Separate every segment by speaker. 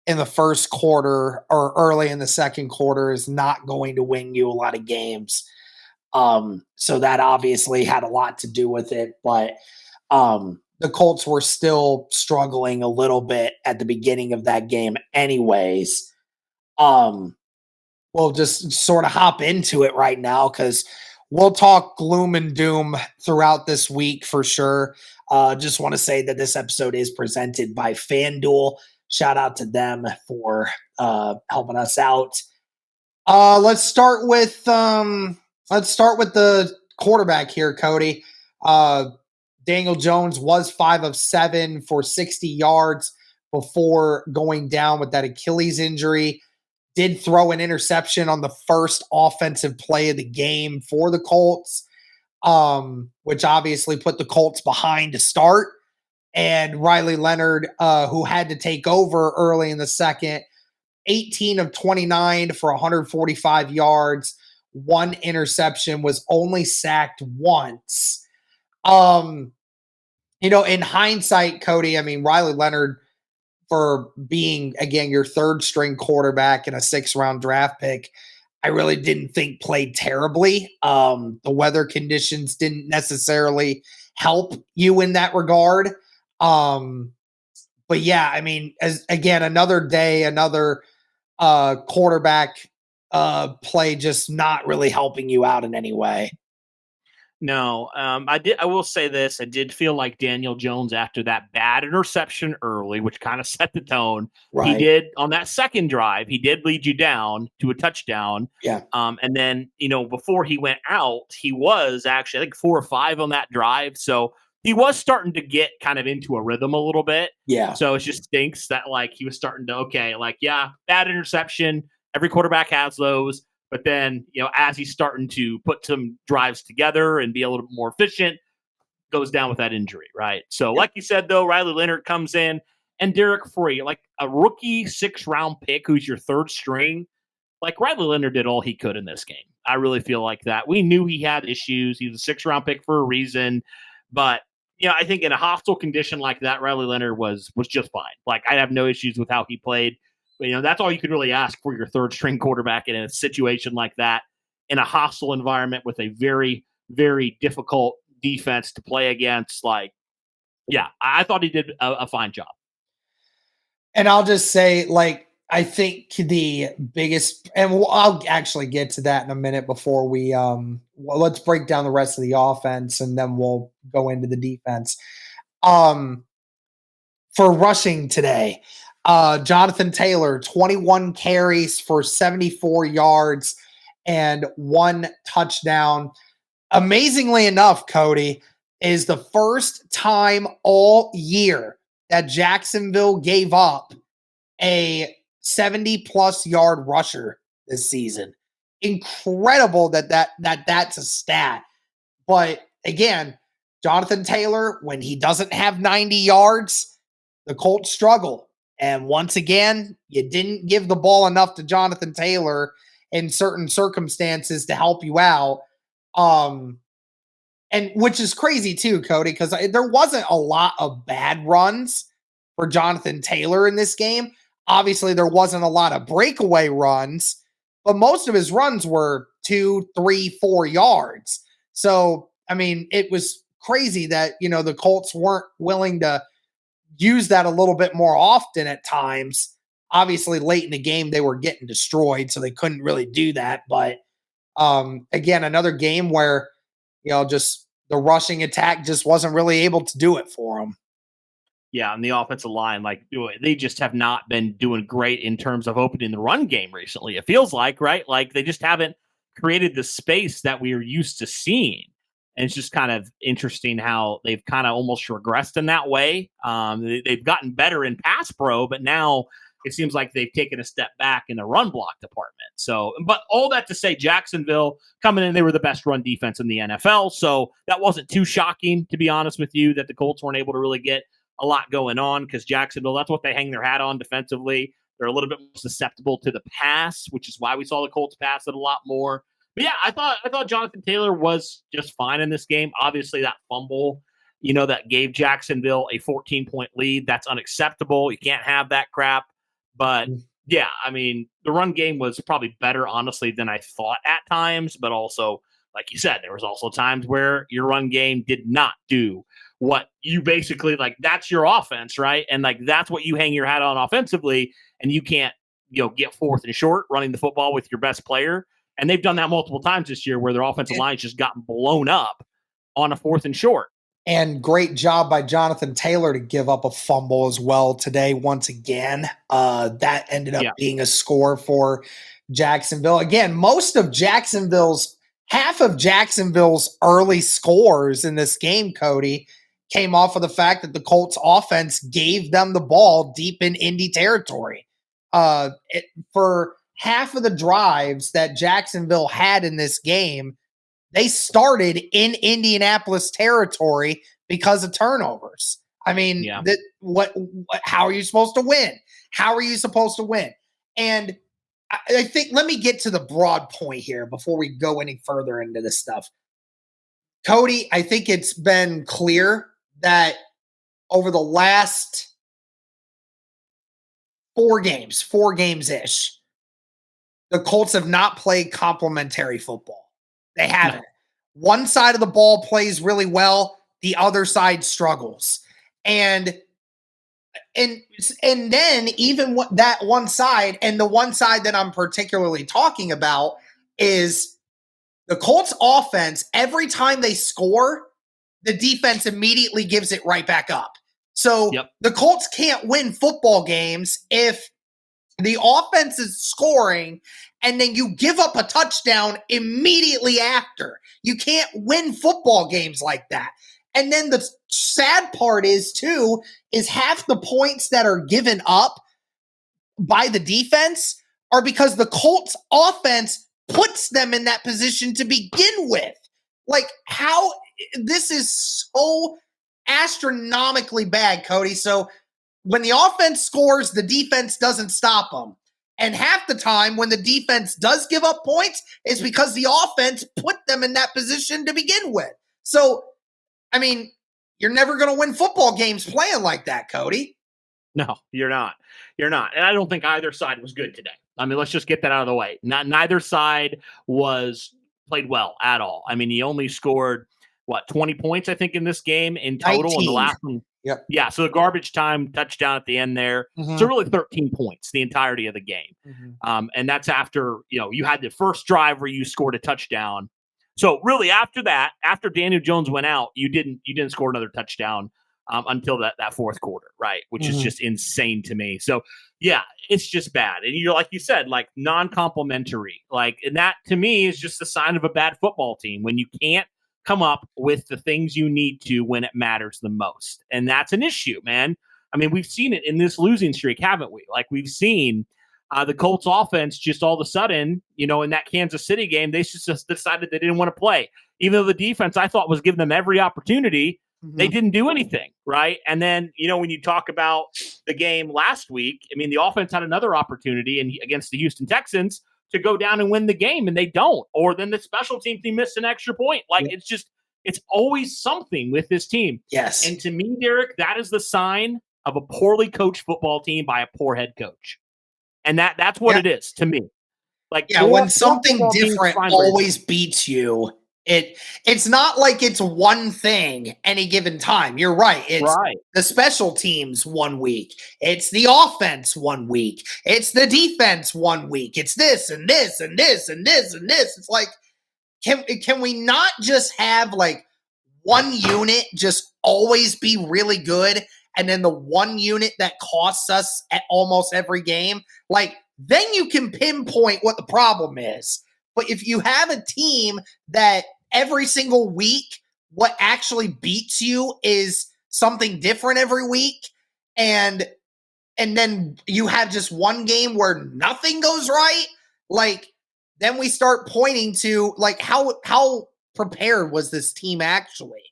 Speaker 1: in the first quarter or early in the second quarter is not going to win you a lot of games. So that obviously had a lot to do with it, but the Colts were still struggling a little bit at the beginning of that game anyways. We'll just sort of hop into it right now because we'll talk gloom and doom throughout this week for sure. Just want to say that this episode is presented by FanDuel. Shout out to them for helping us out. Let's start with the quarterback here, Cody. Daniel Jones was 5 of 7 for 60 yards before going down with that Achilles injury. Did throw an interception on the first offensive play of the game for the Colts, which obviously put the Colts behind to start. And Riley Leonard, who had to take over early in the second, 18 of 29 for 145 yards, 1 interception, was only sacked once. In hindsight, Cody, I mean, Riley Leonard, for being, again, your third string quarterback and a 6th-round draft pick, I really didn't think played terribly. The weather conditions didn't necessarily help you in that regard. But yeah, I mean, another day, another quarterback play just not really helping you out in any way.
Speaker 2: No, I will say this. I did feel like Daniel Jones, after that bad interception early, which kind of set the tone,
Speaker 1: Right.
Speaker 2: He did on that second drive, he did lead you down to a touchdown.
Speaker 1: Yeah.
Speaker 2: And then, before he went out, he was actually, I think, 4 or 5 on that drive. So he was starting to get kind of into a rhythm a little bit.
Speaker 1: Yeah.
Speaker 2: So it just stinks that he was starting to, bad interception. Every quarterback has those. But then, as he's starting to put some drives together and be a little bit more efficient, goes down with that injury, right? So, like you said, though, Riley Leonard comes in, and Derek Free, like a rookie 6th-round pick who's your third string, Riley Leonard did all he could in this game. I really feel like that. We knew he had issues. He was a 6th-round pick for a reason. But, I think in a hostile condition like that, Riley Leonard was just fine. I have no issues with how he played. But, that's all you could really ask for your third string quarterback in a situation like that, in a hostile environment with a very, very difficult defense to play against. I thought he did a fine job.
Speaker 1: And I'll just say, I think the biggest, and I'll actually get to that in a minute before we, let's break down the rest of the offense and then we'll go into the defense. For rushing today, Jonathan Taylor, 21 carries for 74 yards and 1 touchdown. Amazingly enough, Cody, is the first time all year that Jacksonville gave up a 70-plus yard rusher this season. Incredible that's a stat. But again, Jonathan Taylor, when he doesn't have 90 yards, the Colts struggle. And once again, you didn't give the ball enough to Jonathan Taylor in certain circumstances to help you out. And which is crazy too, Cody, because there wasn't a lot of bad runs for Jonathan Taylor in this game. Obviously, there wasn't a lot of breakaway runs, but most of his runs were 2, 3, 4 yards. So, I mean, it was crazy that, the Colts weren't willing to use that a little bit more often at times. Obviously, late in the game, they were getting destroyed, so they couldn't really do that. But again, another game where, just the rushing attack just wasn't really able to do it for them.
Speaker 2: Yeah, on the offensive line, they just have not been doing great in terms of opening the run game recently. It feels like, right? They just haven't created the space that we are used to seeing. And it's just kind of interesting how they've kind of almost regressed in that way. They've gotten better in pass pro, but now it seems like they've taken a step back in the run block department. So, but all that to say, Jacksonville coming in, they were the best run defense in the NFL. So that wasn't too shocking, to be honest with you, that the Colts weren't able to really get a lot going on, because Jacksonville, that's what they hang their hat on defensively. They're a little bit more susceptible to the pass, which is why we saw the Colts pass it a lot more. But yeah, I thought Jonathan Taylor was just fine in this game. Obviously, that fumble that gave Jacksonville a 14-point lead. That's unacceptable. You can't have that crap. But yeah, I mean, the run game was probably better, honestly, than I thought at times. But also, like you said, there was also times where your run game did not do what you basically like. That's your offense, right? And like that's what you hang your hat on offensively, and you can't get fourth and short running the football with your best player. And they've done that multiple times this year where their offensive line's just gotten blown up on a fourth and short.
Speaker 1: And great job by Jonathan Taylor to give up a fumble as well today once again. That ended up being a score for Jacksonville. Again, half of Jacksonville's early scores in this game, Cody, came off of the fact that the Colts offense gave them the ball deep in Indy territory. For half of the drives that Jacksonville had in this game, they started in Indianapolis territory because of turnovers. I mean, how are you supposed to win? How are you supposed to win? And I think, let me get to the broad point here before we go any further into this stuff. Cody, I think it's been clear that over the last 4 games-ish, the Colts have not played complementary football. They haven't. No. One side of the ball plays really well. The other side struggles. And then even that one side, and the one side that I'm particularly talking about is the Colts offense. Every time they score, the defense immediately gives it right back up. So the Colts can't win football games if the offense is scoring and then you give up a touchdown immediately after. You can't win football games like that. And then the sad part is half the points that are given up by the defense are because the Colts offense puts them in that position to begin with. Like, how this is so astronomically bad, Cody. So when the offense scores, the defense doesn't stop them. And half the time when the defense does give up points, it's because the offense put them in that position to begin with. So, I mean, you're never going to win football games playing like that, Cody.
Speaker 2: No, you're not. You're not. And I don't think either side was good today. I mean, let's just get that out of the way. Neither side was played well at all. I mean, he only scored, 20 points, I think, in this game in total.
Speaker 1: 19.
Speaker 2: In the last one.
Speaker 1: Yep.
Speaker 2: Yeah, so the garbage time touchdown at the end there. Mm-hmm. So really 13 points the entirety of the game. Mm-hmm. And that's after, you had the first drive where you scored a touchdown. So really after that, after Daniel Jones went out, you didn't score another touchdown until that fourth quarter, right? Which is just insane to me. So yeah, it's just bad. And you're, like you said, like non-complimentary. Like, and that to me is just a sign of a bad football team when you can't come up with the things you need to when it matters the most. And that's an issue, man. I mean, we've seen it in this losing streak, haven't we? Like, we've seen the Colts offense just all of a sudden, in that Kansas City game, they just decided they didn't want to play. Even though the defense, I thought, was giving them every opportunity, they didn't do anything, right? And then, when you talk about the game last week, I mean, the offense had another opportunity against the Houston Texans to go down and win the game, and they don't. Or then the special team missed an extra point. Like, it's always something with this team.
Speaker 1: Yes.
Speaker 2: And to me, Derek, that is the sign of a poorly coached football team by a poor head coach. And that's what it is to me. Like,
Speaker 1: when something different always beats you, it's not like it's one thing any given time. You're right. It's the special teams 1 week. It's the offense 1 week. It's the defense 1 week. It's this and this and this and this and this. It's like, can we not just have like one unit just always be really good, and then the one unit that costs us at almost every game, like, then you can pinpoint what the problem is. But if you have a team that every single week, what actually beats you is something different every week, and then you have just one game where nothing goes right, like, then we start pointing to, like, how prepared was this team actually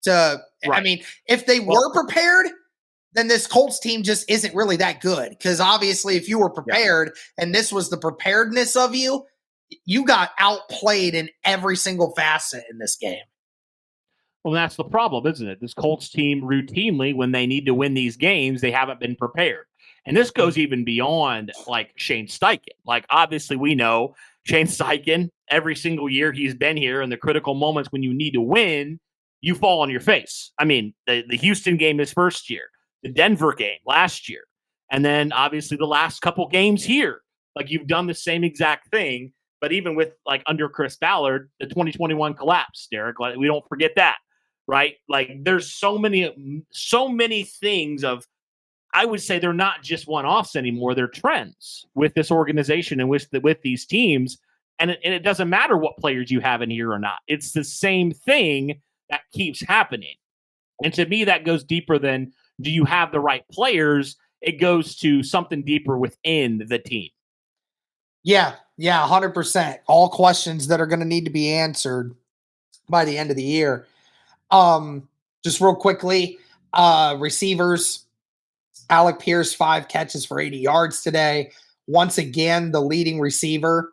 Speaker 1: to, I mean, if they were prepared, then this Colts team just isn't really that good. Because obviously, if you were prepared and this was the preparedness of you, you got outplayed in every single facet in this game.
Speaker 2: Well, that's the problem, isn't it? This Colts team routinely, when they need to win these games, they haven't been prepared. And this goes even beyond like Shane Steichen. Like, obviously, we know Shane Steichen, every single year he's been here in the critical moments when you need to win, you fall on your face. I mean, the Houston game his first year, the Denver game last year, and then obviously the last couple games here. Like, you've done the same exact thing. But even with like under Chris Ballard, the 2021 collapse, Derek, like, we don't forget that, right? Like, there's so many things of, I would say they're not just one-offs anymore. They're trends with this organization and with these teams. And it doesn't matter what players you have in here or not. It's the same thing that keeps happening. And to me, that goes deeper than, do you have the right players? It goes to something deeper within the team.
Speaker 1: Yeah, 100%. All questions that are going to need to be answered by the end of the year. Just real quickly, receivers, Alec Pierce, 5 catches for 80 yards today. Once again, the leading receiver.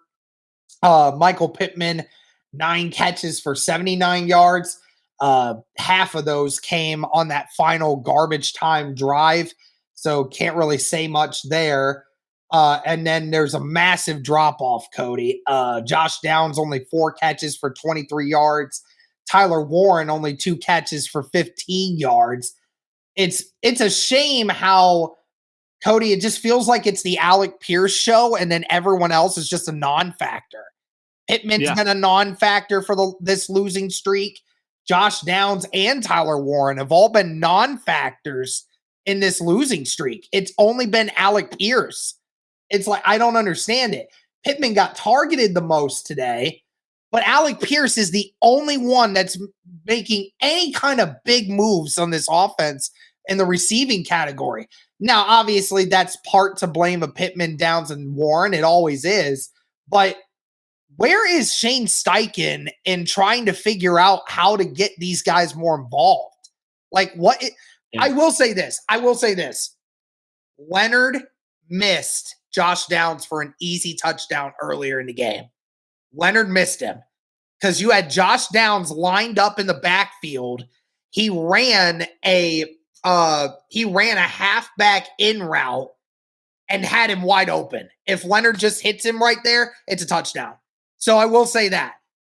Speaker 1: Michael Pittman, 9 catches for 79 yards. Half of those came on that final garbage time drive, so can't really say much there. And then there's a massive drop off, Cody. Josh Downs only 4 catches for 23 yards. Tyler Warren only 2 catches for 15 yards. It's a shame how, Cody, it just feels like it's the Alec Pierce show, and then everyone else is just a non-factor. Pittman's been a non-factor for this losing streak. Josh Downs and Tyler Warren have all been non-factors in this losing streak. It's only been Alec Pierce. It's like, I don't understand it. Pittman got targeted the most today, but Alec Pierce is the only one that's making any kind of big moves on this offense in the receiving category. Now, obviously, that's part to blame of Pittman, Downs, and Warren. It always is. But where is Shane Steichen in trying to figure out how to get these guys more involved? Like, what? I will say this. Leonard missed Josh Downs for an easy touchdown earlier in the game. Leonard missed him because you had Josh Downs lined up in the backfield. He ran a halfback in route and had him wide open. If Leonard just hits him right there, it's a touchdown. So I will say that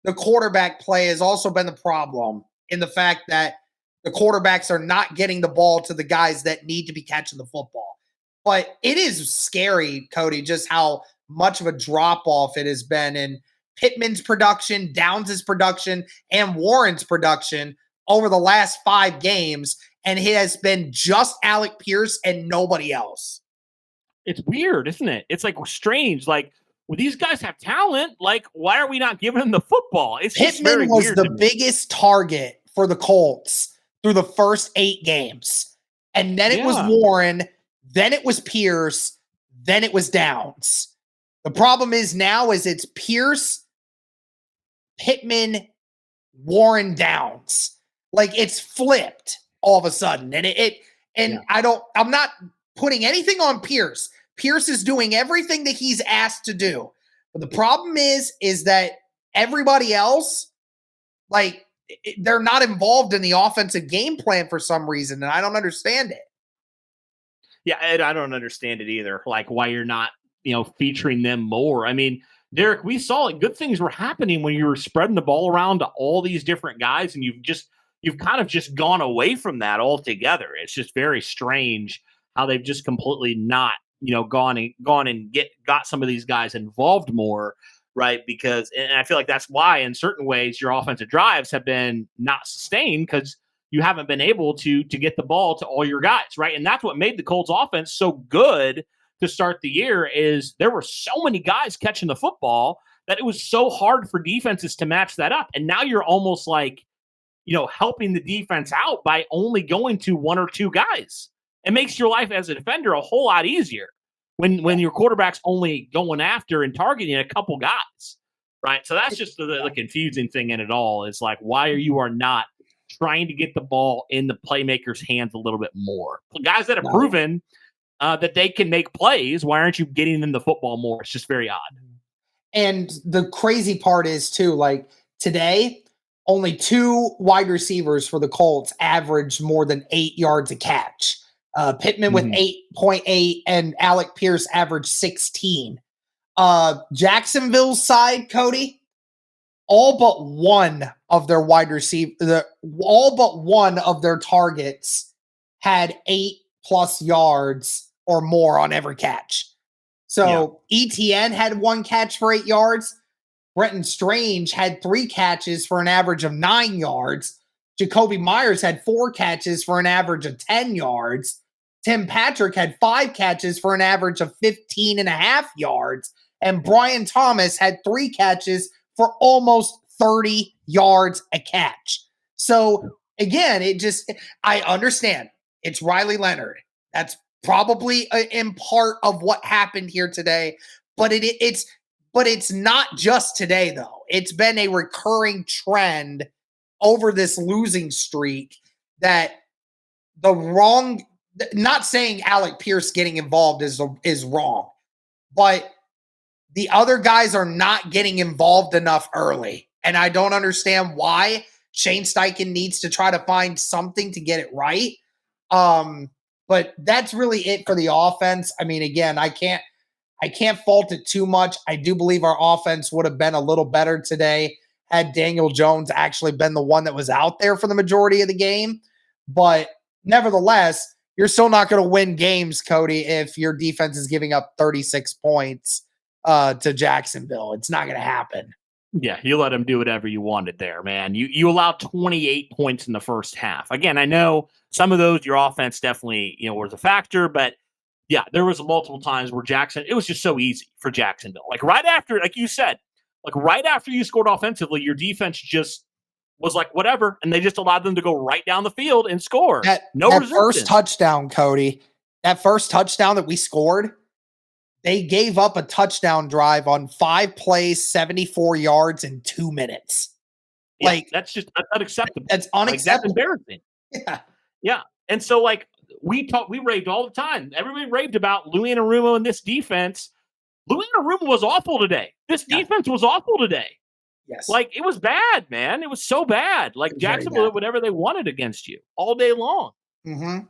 Speaker 1: the quarterback play has also been the problem, in the fact that the quarterbacks are not getting the ball to the guys that need to be catching the football. But it is scary, Cody, just how much of a drop-off it has been in Pittman's production, Downs' production, and Warren's production over the last 5 games, and it has been just Alec Pierce and nobody else.
Speaker 2: It's weird, isn't it? It's like strange. Like, well, these guys have talent. Like, why are we not giving them the football? It's
Speaker 1: Pittman was the biggest target for the Colts through the first 8 games. And then it was Warren, then it was Pierce, then it was Downs. The problem is now is it's Pierce, Pittman, Warren, Downs. Like, it's flipped all of a sudden. And I'm not putting anything on Pierce. Pierce is doing everything that he's asked to do. But the problem is that everybody else, like, they're not involved in the offensive game plan for some reason, and I don't understand it.
Speaker 2: Yeah, and I don't understand it either. Like, why you're not, featuring them more. I mean, Derek, we saw it. Good things were happening when you were spreading the ball around to all these different guys, and you've kind of just gone away from that altogether. It's just very strange how they've just completely not, gone and got some of these guys involved more, right? Because, and I feel like that's why in certain ways your offensive drives have been not sustained, because you haven't been able to get the ball to all your guys, right? And that's what made the Colts offense so good to start the year, is there were so many guys catching the football that it was so hard for defenses to match that up. And now you're almost like, helping the defense out by only going to 1 or 2 guys. It makes your life as a defender a whole lot easier when your quarterback's only going after and targeting a couple guys, right? So that's just the confusing thing in it all. Is like, why you are not trying to get the ball in the playmakers' hands a little bit more? Guys that have proven that they can make plays, why aren't you getting them the football more? It's just very odd.
Speaker 1: And the crazy part is, too, like, today, only 2 wide receivers for the Colts averaged more than 8 yards a catch. Pittman with 8.8 and Alec Pierce averaged 16. Jacksonville's side, Cody, all but one of their all but one of their targets had 8+ yards or more on every catch. So ETN had 1 catch for 8 yards. Brenton Strange had 3 catches for an average of 9 yards. Jacoby Myers had 4 catches for an average of 10 yards. Tim Patrick had 5 catches for an average of 15.5 yards. And Brian Thomas had 3 catches for almost 30 yards a catch. So again, I understand it's Riley Leonard. That's probably in part of what happened here today, but it's not just today though. It's been a recurring trend over this losing streak that not saying Alec Pierce getting involved is wrong, but the other guys are not getting involved enough early. And I don't understand why. Shane Steichen needs to try to find something to get it right. But that's really it for the offense. I mean, again, I can't fault it too much. I do believe our offense would have been a little better today had Daniel Jones actually been the one that was out there for the majority of the game. But nevertheless, you're still not going to win games, Cody, if your defense is giving up 36 points to Jacksonville. It's not going to happen.
Speaker 2: Yeah, you let them do whatever you wanted there, man. You allowed 28 points in the first half. Again, I know some of those, your offense definitely, was a factor, but yeah, there was multiple times where it was just so easy for Jacksonville. Like right after, like you said, right after you scored offensively, your defense just was like, whatever. And they just allowed them to go right down the field and score.
Speaker 1: That first touchdown, Cody, that first touchdown that we scored, they gave up a touchdown drive on 5 plays, 74 yards in 2 minutes.
Speaker 2: Yeah, that's unacceptable.
Speaker 1: That's unacceptable.
Speaker 2: That's embarrassing.
Speaker 1: Yeah.
Speaker 2: Yeah. And so we raved all the time. Everybody raved about Louis Anarumo and this defense. Louis Anarumo was awful today. This defense was awful today.
Speaker 1: Yes.
Speaker 2: It was bad, man. It was so bad. Jacksonville did whatever they wanted against you all day long.
Speaker 1: Mm-hmm.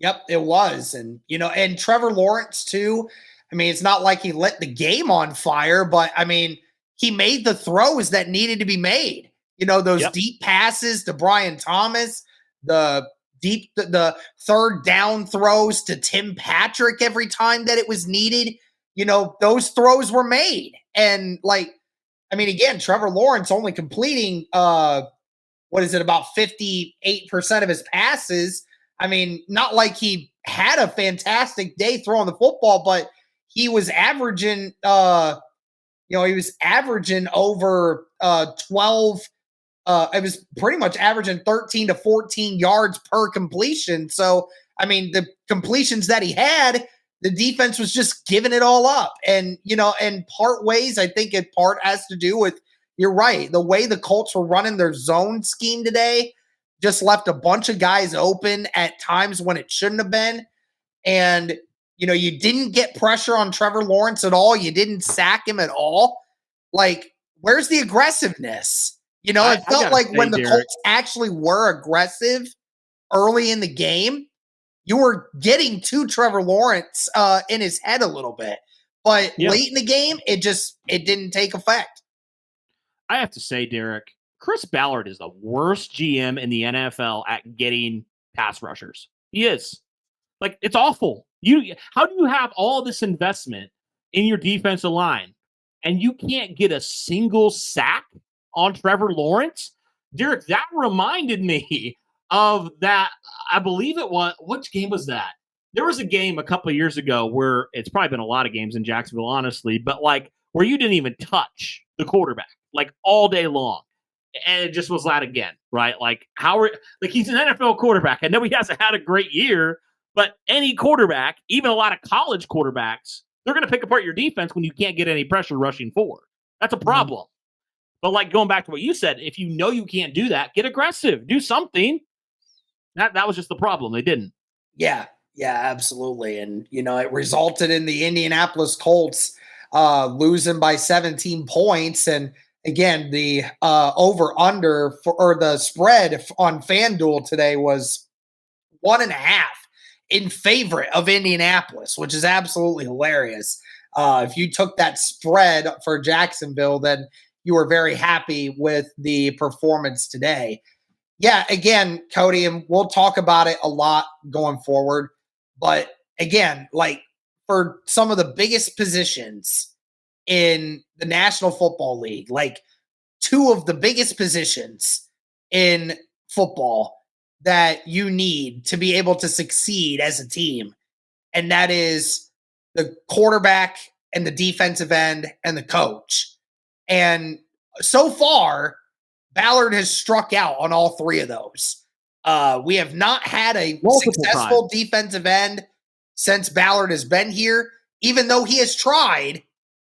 Speaker 1: Yep, it was. And, and Trevor Lawrence too. I mean, it's not like he lit the game on fire, but I mean, he made the throws that needed to be made. Those deep passes to Brian Thomas, the third down throws to Tim Patrick every time that it was needed. Those throws were made. And again, Trevor Lawrence only completing, about 58% of his passes. I mean, not like he had a fantastic day throwing the football, but he was averaging, over 12. It was pretty much averaging 13 to 14 yards per completion. So, I mean, the completions that he had, the defense was just giving it all up. And, in part ways, I think it part has to do with, you're right, the way the Colts were running their zone scheme today just left a bunch of guys open at times when it shouldn't have been. And, you didn't get pressure on Trevor Lawrence at all. You didn't sack him at all. Where's the aggressiveness? It felt like when the Colts actually were aggressive early in the game, you were getting to Trevor Lawrence in his head a little bit. But late in the game, it didn't take effect.
Speaker 2: I have to say, Derek, Chris Ballard is the worst GM in the NFL at getting pass rushers. He is. It's awful. How do you have all this investment in your defensive line and you can't get a single sack on Trevor Lawrence? Derek, that reminded me of that. I believe it was, which game was that? There was a game a couple of years ago where it's probably been a lot of games in Jacksonville, honestly, but where you didn't even touch the quarterback all day long. And it just was that again, right? He's an NFL quarterback. I know he hasn't had a great year, but any quarterback, even a lot of college quarterbacks, they're going to pick apart your defense when you can't get any pressure rushing forward. That's a problem. Mm-hmm. But going back to what you said, if you know you can't do that, get aggressive, do something. That was just the problem. They didn't.
Speaker 1: Yeah, absolutely. And, it resulted in the Indianapolis Colts losing by 17 points. And again, the over under or the spread on FanDuel today was 1.5 in favor of Indianapolis, which is absolutely hilarious. If you took that spread for Jacksonville, then you were very happy with the performance today. Yeah, again, Cody, and we'll talk about it a lot going forward. But again, like for some of the biggest positions in the National Football League, like two of the biggest positions in football that you need to be able to succeed as a team, and that is the quarterback and the defensive end and the coach. And so far, Ballard has struck out on all three of those. We have not had a successful defensive end since Ballard has been here, even though he has tried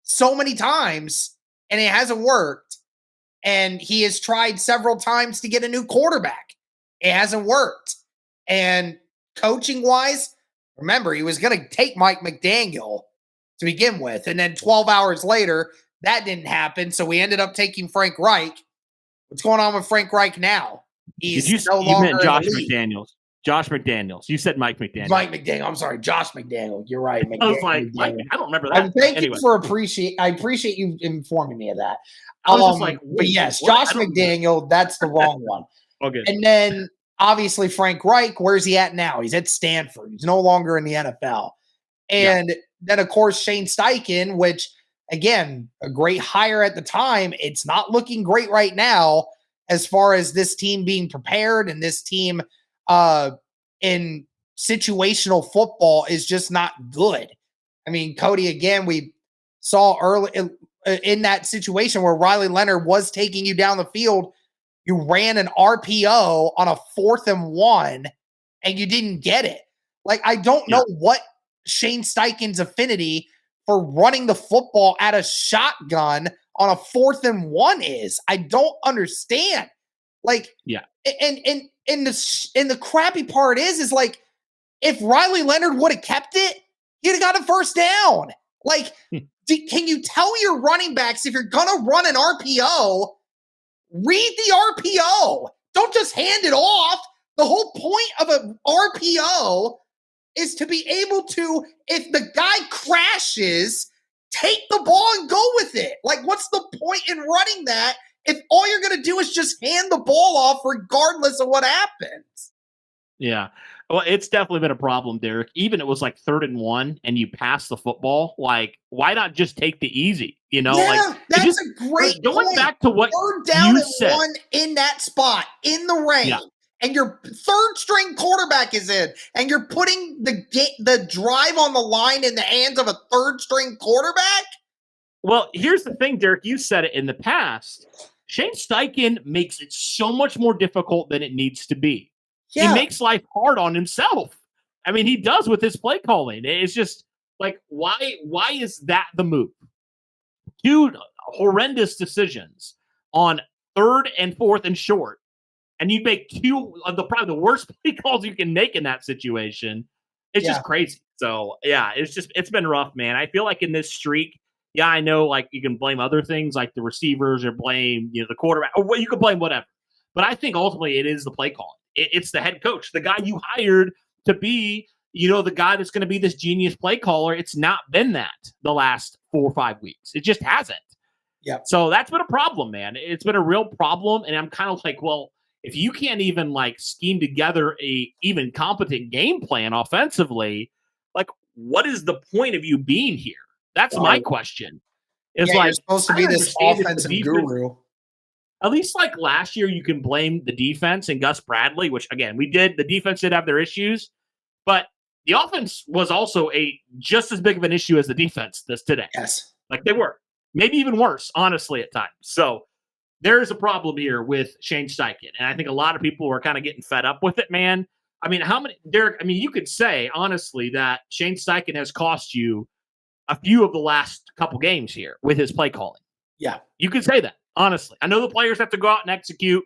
Speaker 1: so many times and it hasn't worked. And he has tried several times to get a new quarterback. It hasn't worked. And coaching wise, remember, he was going to take Mike McDaniel to begin with. And then 12 hours later, that didn't happen. So we ended up taking Frank Reich. What's going on with Frank Reich now? He's no longer
Speaker 2: meant Josh McDaniels. Josh McDaniels. You said Mike McDaniel.
Speaker 1: Mike McDaniel. I'm sorry, Josh McDaniel. You're right.
Speaker 2: I was like, Mike, I don't remember that.
Speaker 1: I appreciate you informing me of that.
Speaker 2: I was just like,
Speaker 1: but yes, Josh McDaniel. That's the wrong one.
Speaker 2: Okay.
Speaker 1: And then obviously Frank Reich. Where's he at now? He's at Stanford. He's no longer in the NFL. And then of course Shane Steichen, which again, a great hire at the time. It's not looking great right now as far as this team being prepared, and this team in situational football is just not good. I mean, Cody, again, we saw early in that situation where Riley Leonard was taking you down the field. You ran an RPO on a 4th and 1 and you didn't get it. Like, I don't know what Shane Steichen's affinity for running the football at a shotgun on a 4th and 1 is. I don't understand. Like, and the crappy part is like, if Riley Leonard would have kept it, he'd have got a first down. Like, can you tell your running backs, if you're gonna run an RPO, read the RPO? Don't just hand it off. The whole point of an RPO is to be able to, if the guy crashes, take the ball and go with it. Like, what's the point in running that if all you're going to do is just hand the ball off regardless of what happens?
Speaker 2: Yeah. Well, it's definitely been a problem, Derek. Even it was like 3rd and 1 and you pass the football. Like, why not just take the easy? You know,
Speaker 1: that's a great
Speaker 2: going
Speaker 1: point.
Speaker 2: back to what
Speaker 1: 3rd down
Speaker 2: you
Speaker 1: and
Speaker 2: said.
Speaker 1: 1 in that spot, in the rain. And your 3rd string quarterback is in, and you're putting the drive on the line in the hands of a 3rd string quarterback?
Speaker 2: Well, here's the thing, Derek. You said it in the past. Shane Steichen makes it so much more difficult than it needs to be. Yeah. He makes life hard on himself. I mean, he does with his play calling. It's just like, why is that the move? 2 horrendous decisions on 3rd and 4th and short. And you make 2 of probably the worst play calls you can make in that situation. It's just crazy. So, it's been rough, man. I feel like in this streak, I know, like, you can blame other things like the receivers or blame, the quarterback, or you can blame whatever. But I think ultimately it is the play calling. It's the head coach, the guy you hired to be, the guy that's going to be this genius play caller. It's not been that the last 4 or 5 weeks. It just hasn't.
Speaker 1: Yeah.
Speaker 2: So that's been a problem, man. It's been a real problem. And I'm kind of like, well, if you can't even like scheme together a even competent game plan offensively, like, what is the point of you being here? That's my question. It's like,
Speaker 1: you're supposed to be this offensive guru.
Speaker 2: At least like last year, you can blame the defense and Gus Bradley, which again, we did. The defense did have their issues, but the offense was also just as big of an issue as the defense this today.
Speaker 1: Yes.
Speaker 2: Like they were. Maybe even worse, honestly, at times. So there is a problem here with Shane Steichen. And I think a lot of people are kind of getting fed up with it, man. I mean, Derek, you could say, honestly, that Shane Steichen has cost you a few of the last couple games here with his play calling.
Speaker 1: Yeah.
Speaker 2: You could say that, honestly. I know the players have to go out and execute,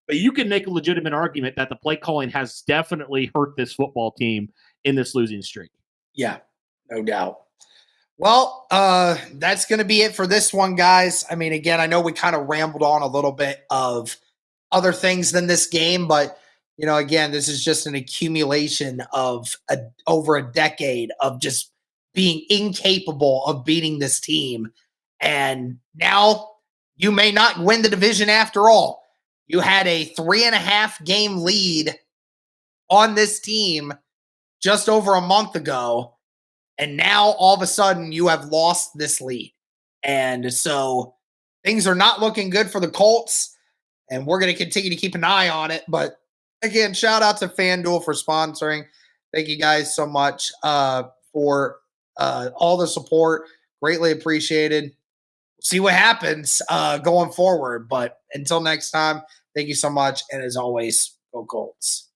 Speaker 2: but you can make a legitimate argument that the play calling has definitely hurt this football team in this losing streak.
Speaker 1: Yeah, no doubt. Well, that's going to be it for this one, guys. I mean, again, I know we kind of rambled on a little bit of other things than this game, but again, this is just an accumulation of over a decade of just being incapable of beating this team. And now you may not win the division after all. You had a 3.5 game lead on this team just over a month ago. And now all of a sudden you have lost this lead. And so things are not looking good for the Colts. And we're going to continue to keep an eye on it. But again, shout out to FanDuel for sponsoring. Thank you guys so much for all the support. Greatly appreciated. See what happens going forward. But until next time, thank you so much. And as always, go Colts.